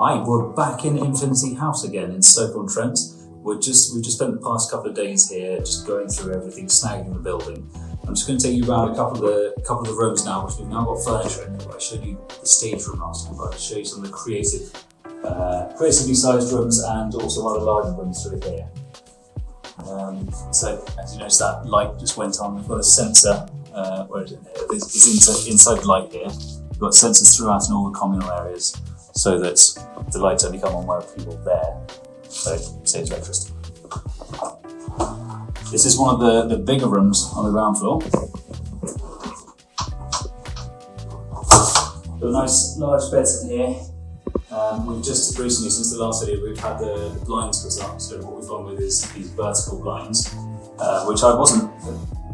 Hi, we're back in Infinity House again in Stoke-on-Trent. We've just spent the past couple of days here just going through everything, snagging the building. I'm just going to take you around a couple of the rooms now, which we've now got furniture in. I showed you the stage room last time, but I'll show you some of the creatively sized rooms and also other larger rooms through here. So as you notice, that light just went on. We've got a sensor, where is it here? It's inside the light here. We've got sensors throughout in all the communal areas so that the lights only come on where people are there, so it saves electricity. This is one of the bigger rooms on the ground floor. Got nice large beds in here. We've just recently, since the last video, we've had the blinds put up. So what we've gone with is these vertical blinds, which I wasn't,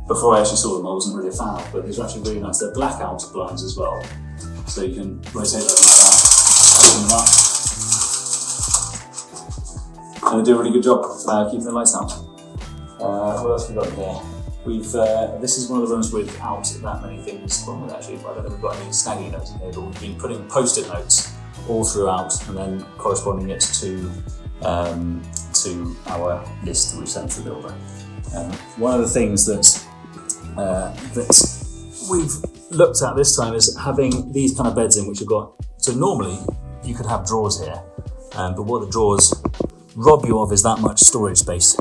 before I actually saw them, I wasn't really a fan of, but these are actually really nice. They're blackout blinds as well. So you can rotate them like that, open them up. And they do a really good job keeping the lights out. What else have we got here? This is one of the rooms without that many things wrong with, actually. I don't think we've got any snagging notes in here, but we've been putting post-it notes all throughout and then corresponding it to our list that we've sent to the builder. One of the things that we've looked at this time is having these kind of beds in, which have got, so normally you could have drawers here, but what the drawers rob you of is that much storage space.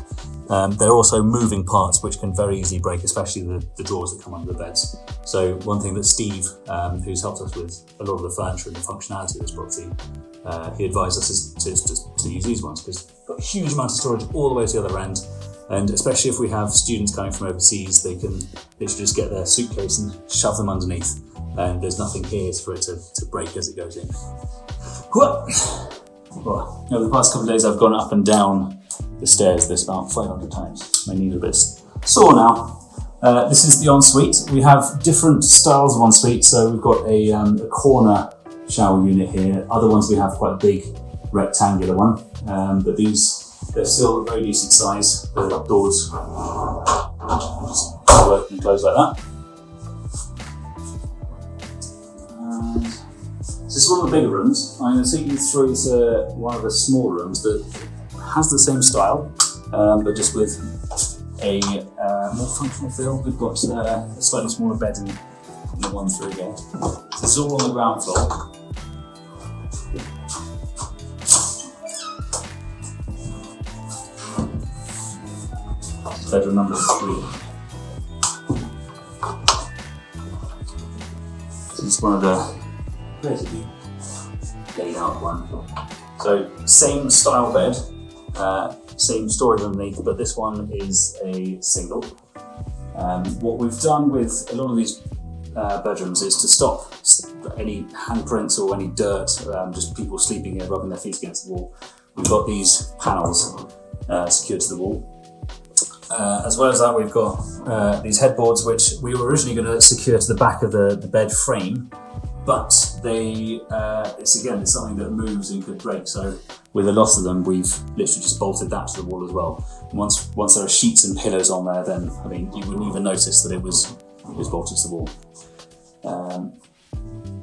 They're also moving parts which can very easily break, especially the drawers that come under the beds. So one thing that Steve, who's helped us with a lot of the furniture and the functionality of this property, he advised us is to use these ones, because they've got a huge amount of storage all the way to the other end. And especially if we have students coming from overseas, they can literally just get their suitcase and shove them underneath. And there's nothing here for it to break as it goes in. Well, over the past couple of days, I've gone up and down the stairs this about 500 times. My knees are a bit sore now. This is the ensuite. We have different styles of ensuite. So we've got a corner shower unit here. Other ones we have quite a big rectangular one, but they're still a very decent size. The doors just work and close like that. And this is one of the bigger rooms. I'm going to take you through to one of the smaller rooms that has the same style, but just with a more functional feel. We've got a slightly smaller bed in the one through here. So this is all on the ground floor. Bedroom number 3. This is one of the basically laid out one. So same style bed, same storage underneath, but this one is a single. What we've done with a lot of these bedrooms is to stop any handprints or any dirt, just people sleeping here, rubbing their feet against the wall. We've got these panels secured to the wall. As well as that, we've got these headboards, which we were originally going to secure to the back of the bed frame, but it's something that moves and could break. So with a lot of them, we've literally just bolted that to the wall as well. And once there are sheets and pillows on there, then I mean you wouldn't even notice that it was bolted to the wall.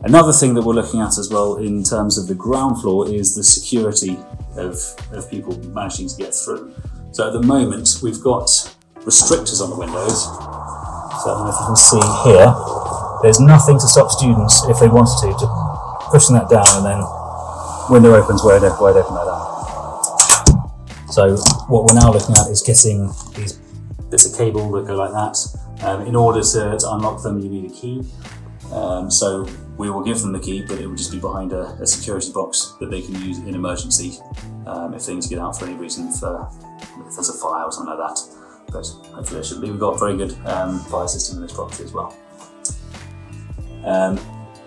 Another thing that we're looking at as well in terms of the ground floor is the security of people managing to get through. So at the moment, we've got restrictors on the windows. So I don't know if you can see here, there's nothing to stop students, if they wanted to pushing that down and then window opens wide open like that. So what we're now looking at is getting these bits of cable that go like that. In order to unlock them, you need a key. So we will give them the key, but it will just be behind a security box that they can use in emergency if they need to get out for any reason, if there's a fire or something like that. But hopefully there shouldn't be. We've got a very good fire system in this property as well.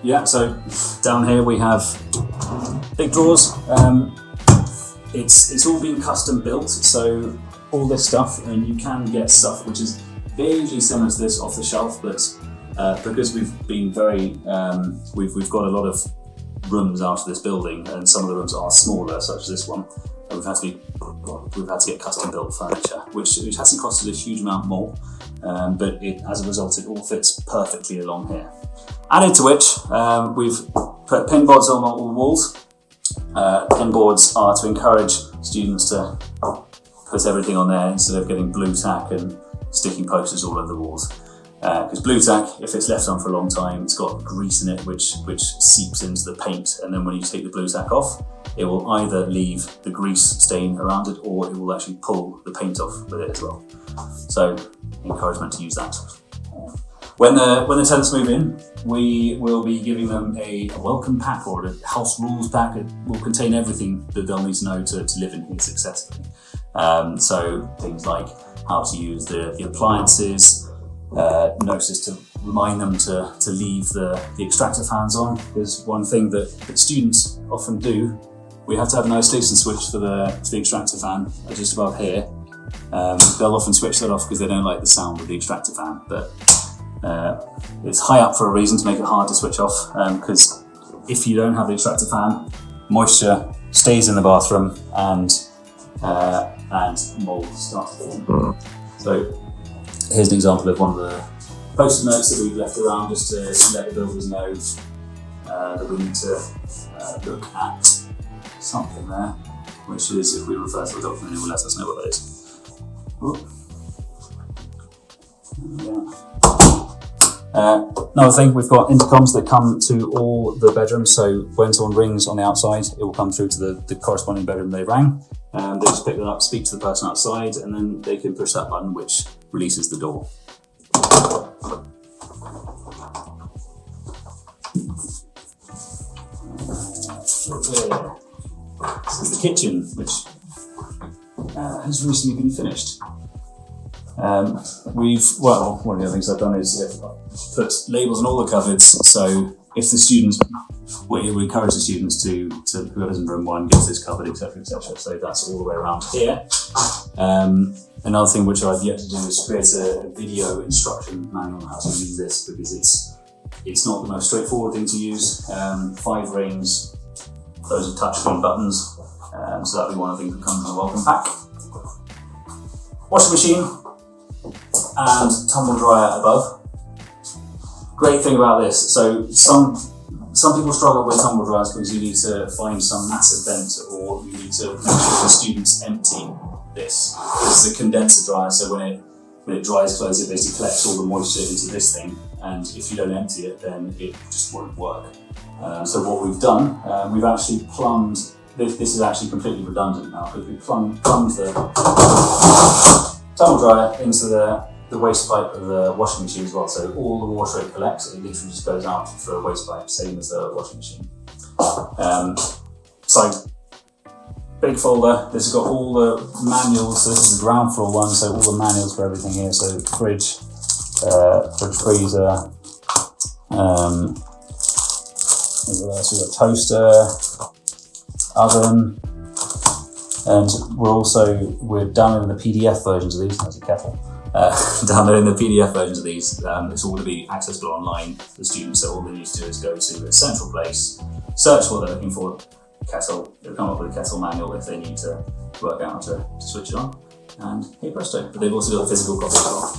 Yeah, so down here we have big drawers. It's all been custom built, so all this stuff, and you can get stuff which is vaguely similar to this off the shelf, but because we've been very, we've got a lot of rooms out of this building, and some of the rooms are smaller, such as this one. And we've had to get custom built furniture, which hasn't costed a huge amount more, but as a result, it all fits perfectly along here. Added to which, we've put pin bods on all the walls, pen boards are to encourage students to put everything on there instead of getting blue tack and sticking posters all over the walls. Because blue tack, if it's left on for a long time, it's got grease in it which seeps into the paint, and then when you take the blue tack off, it will either leave the grease stain around it or it will actually pull the paint off with it as well. So, encouragement to use that. When the tenants move in, we will be giving them a welcome pack or a house rules pack. It will contain everything that they'll need to know to live in here successfully. So things like how to use the appliances, notices to remind them to leave the extractor fans on. Because one thing that students often do, we have to have an isolation switch for the extractor fan just above here. They'll often switch that off because they don't like the sound of the extractor fan, but it's high up for a reason, to make it hard to switch off, because if you don't have the extractor fan, moisture stays in the bathroom and mold starts to form. So here's an example of one of the post-it notes that we've left around just to let the builders know that we need to look at something there, which is, if we refer to the document, it will let us know what that is. Another thing, we've got intercoms that come to all the bedrooms, so when someone rings on the outside, it will come through to the corresponding bedroom they rang. They just pick that up, speak to the person outside, and then they can push that button which releases the door. This is the kitchen, which has recently been finished. One of the other things I've done is put labels on all the cupboards, so if the students, we encourage the students to whoever's in room 1 gets this cupboard, etc, etc. So that's all the way around here. Another thing which I've yet to do is create a video instruction manual on how to use this, because it's not the most straightforward thing to use. 5 rings, those are touchscreen buttons, so that'll be one of the things that comes in the welcome pack. Washing machine and tumble dryer above. Great thing about this, so some people struggle with tumble dryers because you need to find some massive vent, or you need to make sure the students empty this. This is a condenser dryer, so when it dries close, it basically collects all the moisture into this thing, and if you don't empty it, then it just won't work. So what we've done, we've actually plumbed, this is actually completely redundant now, because we plumbed the tumble dryer into the waste pipe of the washing machine as well. So all the water it collects, it literally just goes out through a waste pipe, same as the washing machine. So big folder. This has got all the manuals. So this is the ground floor one, so all the manuals for everything here. So fridge, freezer. We've got toaster, oven, and we're downloading the PDF versions of these. That's a kettle. Downloading the PDF versions of these. It's all going to be accessible online for the students, so all they need to do is go to a central place, search what they're looking for, kettle, they'll come up with a kettle manual if they need to work out to switch it on, and hey presto. But they've also got a physical copy as well.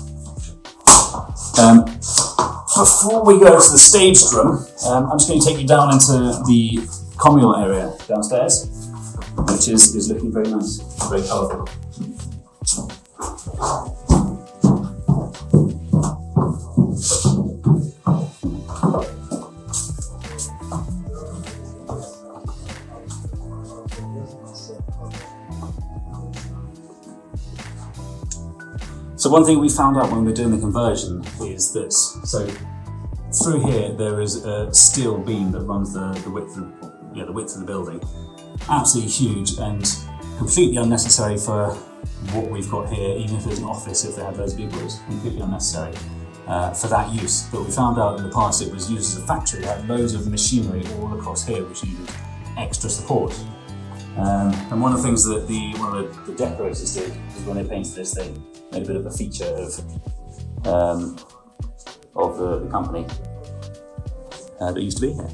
Before we go to the staged room, I'm just going to take you down into the communal area downstairs, which is looking very nice, very colourful. So one thing we found out when we were doing the conversion is that, so through here there is a steel beam that runs the width of the building. Absolutely huge and completely unnecessary for what we've got here. Even if there's an office, if they had loads of people, it's completely unnecessary for that use. But we found out in the past it was used as a factory. It had loads of machinery all across here which needed extra support. And one of the things that one of the decorators did is when they painted this, they made a bit of a feature of the company that used to be here.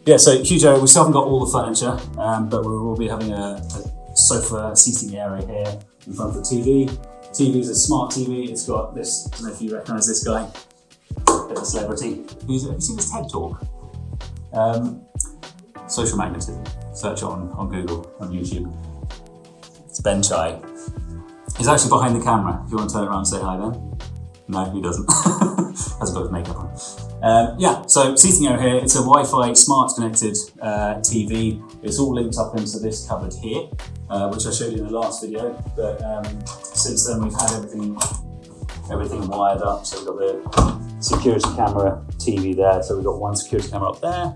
Yeah, so huge area. We still haven't got all the furniture, but we will be having a sofa seating area here in front of the TV. The TV is a smart TV. It's got this, I don't know if you recognise this guy, bit of a celebrity. Have you seen his TED talk? social magnetism. Search it on Google, on YouTube. It's Ben Chai. He's actually behind the camera. If you want to turn around and say hi, Ben. No, he doesn't. Hasn't got his makeup on. Yeah, so seating area here, it's a Wi-Fi smart connected TV. It's all linked up into this cupboard here, which I showed you in the last video. But since then we've had everything wired up. So we've got the security camera TV there. So we've got one security camera up there,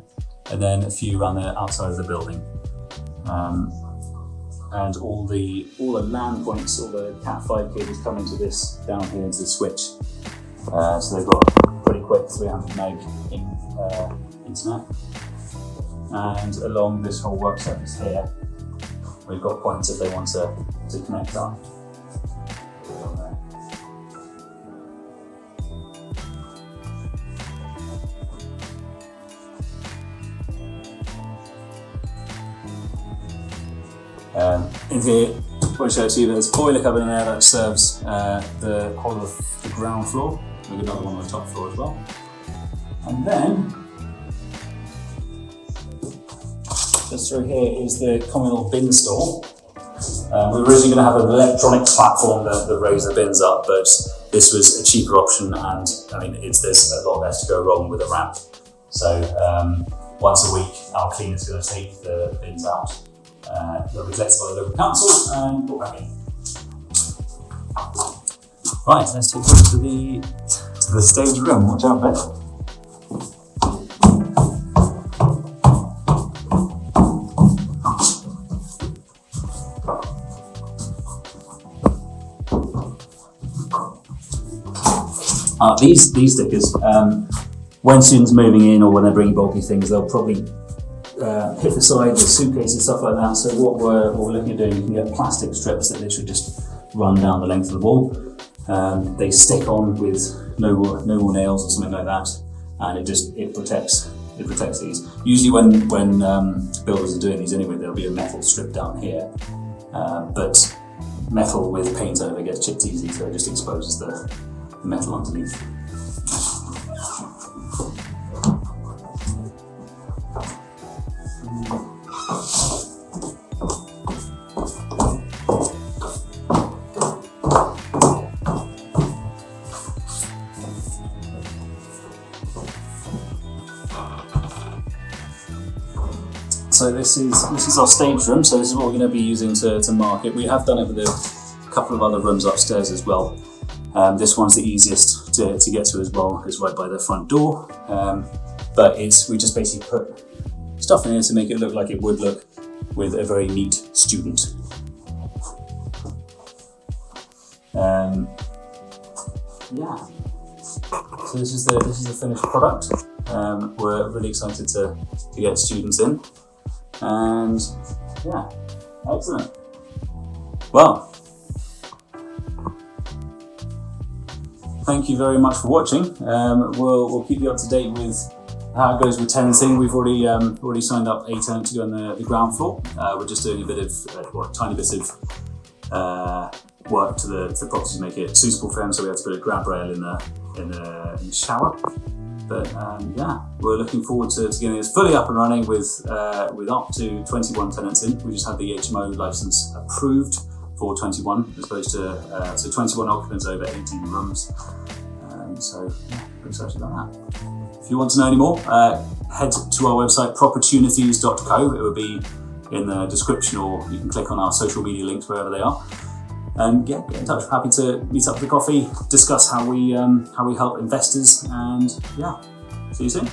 and then a few around the outside of the building. And all the LAN points, all the Cat5 cables come into this down here into the switch. So they've got pretty quick 300 meg internet. And along this whole work surface here, we've got points if they want to connect up. In here, I want to show it to you, there's a boiler cupboard in there that serves the whole of the ground floor. We've got another one on the top floor as well. And then, just through here is the communal bin store. We were originally going to have an electronic platform that raised the bins up, but this was a cheaper option, and I mean, there's a lot less to go wrong with a ramp. So once a week, our cleaner's going to take the bins out. They'll be collected by the local council and put back in. Right, let's take a look to the stage room. Watch out, Ben. These stickers, when students are moving in or when they're bringing bulky things, they'll probably hit the side with suitcases, stuff like that. So what we're looking at doing, you can get plastic strips that literally just run down the length of the wall. They stick on with no more nails or something like that, and it protects these. Usually when builders are doing these anyway, there'll be a metal strip down here, but metal with paint over gets chipped easy, so it just exposes the metal underneath. So this is our stage room. So this is what we're going to be using to market. We have done it with a couple of other rooms upstairs as well. This one's the easiest to get to as well. It's right by the front door. But we just basically put stuff in here to make it look like it would look with a very neat student. Yeah. So this is the finished product. We're really excited to get students in. And yeah, excellent. Well, thank you very much for watching. We'll keep you up to date with how it goes with tenanting. We've already signed up a tenant to go on the ground floor. We're just doing a bit of tiny bit of work to the property to make it suitable for him. So we had to put a grab rail in the shower. But yeah, we're looking forward to getting this fully up and running with up to 21 tenants in. We just had the HMO license approved for 21, as opposed to so 21 occupants over 18 rooms. So yeah, we're excited about that. If you want to know any more, head to our website propertunities.co. It will be in the description, or you can click on our social media links wherever they are. And yeah, get in touch. Happy to meet up for coffee, discuss how we help investors, and yeah, see you soon.